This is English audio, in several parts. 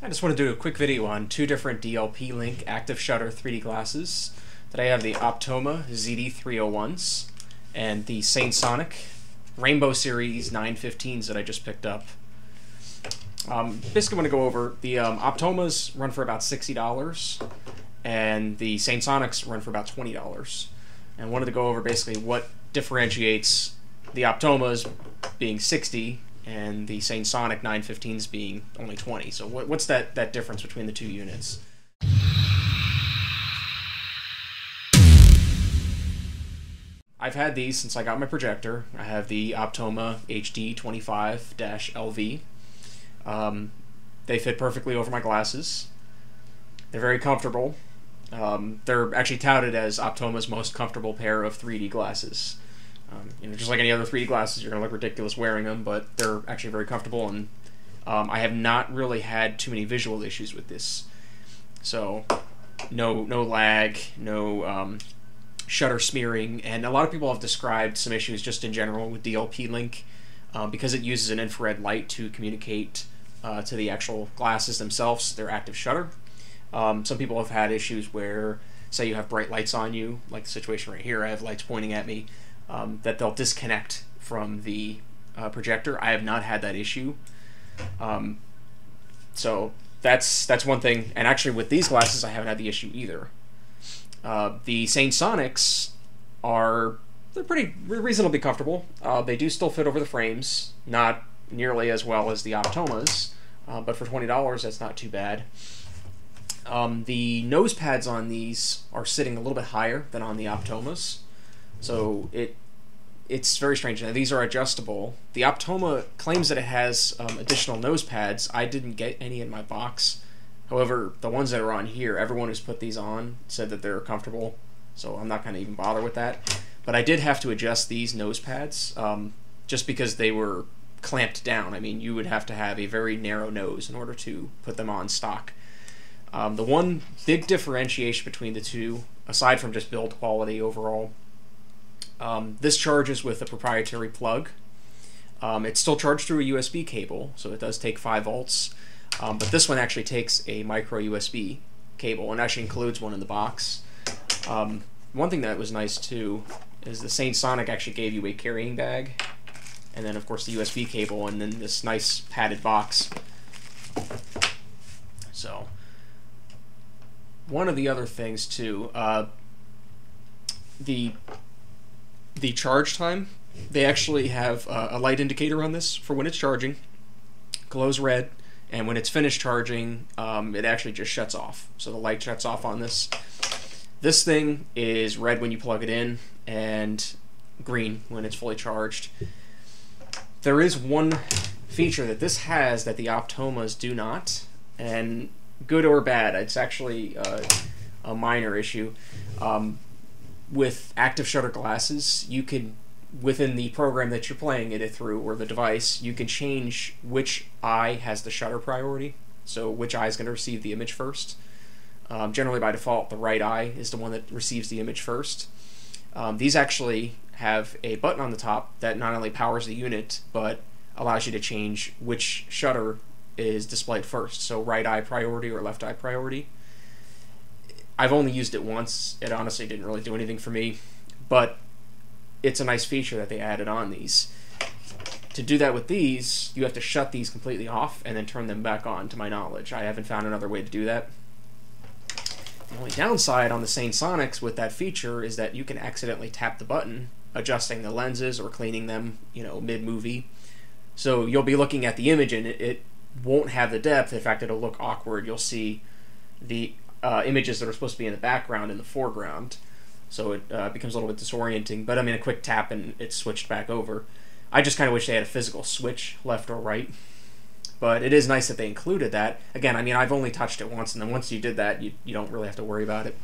I just want to do a quick video on two different DLP Link active shutter 3D glasses. Today I have the Optoma ZD-301s and the SainSonic Rainbow Series 915s that I just picked up. Basically want to go over the Optomas run for about $60 and the SainSonics run for about $20. And wanted to go over basically what differentiates the Optomas being 60 and the SainSonic 915s being only 20. So what's that difference between the two units? I've had these since I got my projector. I have the Optoma HD25-LV. They fit perfectly over my glasses. They're very comfortable. They're actually touted as Optoma's most comfortable pair of 3D glasses. Just like any other 3D glasses, you're going to look ridiculous wearing them, but they're actually very comfortable, and I have not really had too many visual issues with this. So, no lag, no shutter smearing, and a lot of people have described some issues just in general with DLP Link because it uses an infrared light to communicate to the actual glasses themselves, their active shutter. Some people have had issues where, say you have bright lights on you, like the situation right here, I have lights pointing at me, that they'll disconnect from the projector. I have not had that issue. So that's one thing. And actually with these glasses, I haven't had the issue either. The SainSonics they're pretty reasonably comfortable. They do still fit over the frames, not nearly as well as the Optomas, but for $20, that's not too bad. The nose pads on these are sitting a little bit higher than on the Optomas. So it's very strange. Now, these are adjustable. The Optoma claims that it has additional nose pads. I didn't get any in my box. However, the ones that are on here, everyone who's put these on said that they're comfortable, so I'm not going to even bother with that. But I did have to adjust these nose pads just because they were clamped down. I mean, you would have to have a very narrow nose in order to put them on stock. The one big differentiation between the two, aside from just build quality overall, this charges with a proprietary plug. It's still charged through a USB cable, so it does take 5 volts. But this one actually takes a micro USB cable and actually includes one in the box. One thing that was nice too is the SainSonic actually gave you a carrying bag, and then of course the USB cable, and then this nice padded box. So one of the other things too, the charge time, they actually have a light indicator on this for when it's charging. Glows red, and when it's finished charging, it actually just shuts off. So the light shuts off on this. This thing is red when you plug it in, and green when it's fully charged. There is one feature that this has that the Optomas do not, and good or bad, it's actually a minor issue. With active shutter glasses, you can, within the program that you're playing it through, or the device, you can change which eye has the shutter priority, so which eye is going to receive the image first. Generally by default, the right eye is the one that receives the image first. These actually have a button on the top that not only powers the unit, but allows you to change which shutter is displayed first, so right eye priority or left eye priority. I've only used it once. It honestly didn't really do anything for me, but it's a nice feature that they added on these. To do that with these, you have to shut these completely off and then turn them back on, to my knowledge. I haven't found another way to do that. The only downside on the SainSonics with that feature is that you can accidentally tap the button, adjusting the lenses or cleaning them, mid-movie. So you'll be looking at the image and it won't have the depth. In fact, it'll look awkward. You'll see the images that are supposed to be in the background in the foreground. So it becomes a little bit disorienting. But I mean, a quick tap and it's switched back over. I just kind of wish they had a physical switch, left or right. But it is nice that they included that. Again, I mean, I've only touched it once, and then once you did that, you don't really have to worry about it.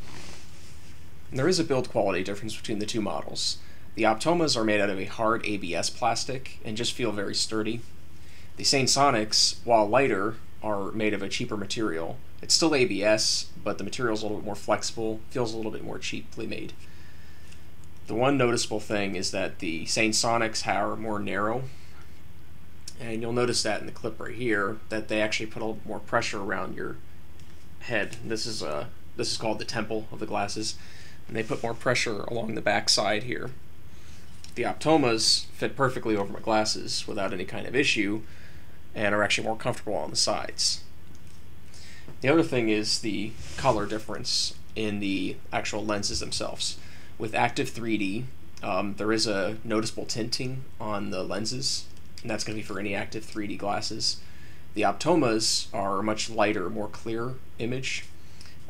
And there is a build quality difference between the two models. The Optomas are made out of a hard ABS plastic and just feel very sturdy. The SainSonics, while lighter, are made of a cheaper material. It's still ABS, but the material is a little bit more flexible, feels a little bit more cheaply made. The one noticeable thing is that the SainSonics are more narrow, And you'll notice that in the clip right here, that they actually put a little more pressure around your head. This is called the temple of the glasses, and they put more pressure along the back side here. The Optomas fit perfectly over my glasses without any kind of issue, and are actually more comfortable on the sides. The other thing is the color difference in the actual lenses themselves. With Active 3D, there is a noticeable tinting on the lenses, and that's going to be for any Active 3D glasses. The Optomas are a much lighter, more clear image.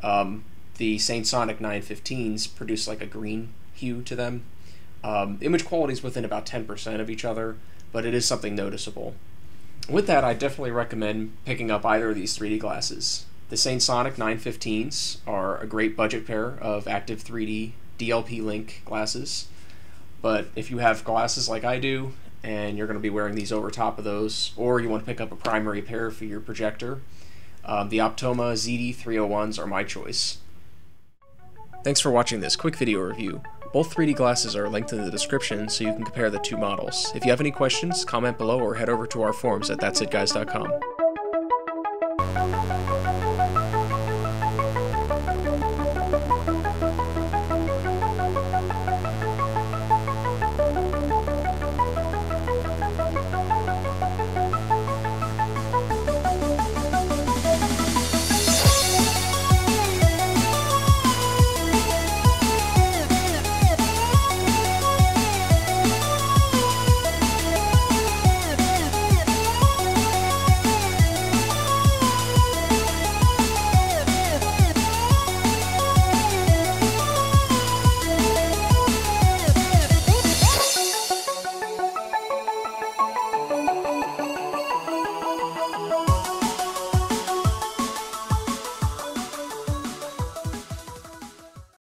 The SainSonic 915s produce like a green hue to them. The image quality is within about 10% of each other, but it is something noticeable. With that, I definitely recommend picking up either of these 3D glasses. The SainSonic 915s are a great budget pair of Active 3D DLP Link glasses, but if you have glasses like I do, and you're going to be wearing these over top of those, or you want to pick up a primary pair for your projector, the Optoma ZD-301s are my choice. Thanks for watching this quick video review. Both 3D glasses are linked in the description so you can compare the two models. If you have any questions, comment below or head over to our forums at that'sitguys.com.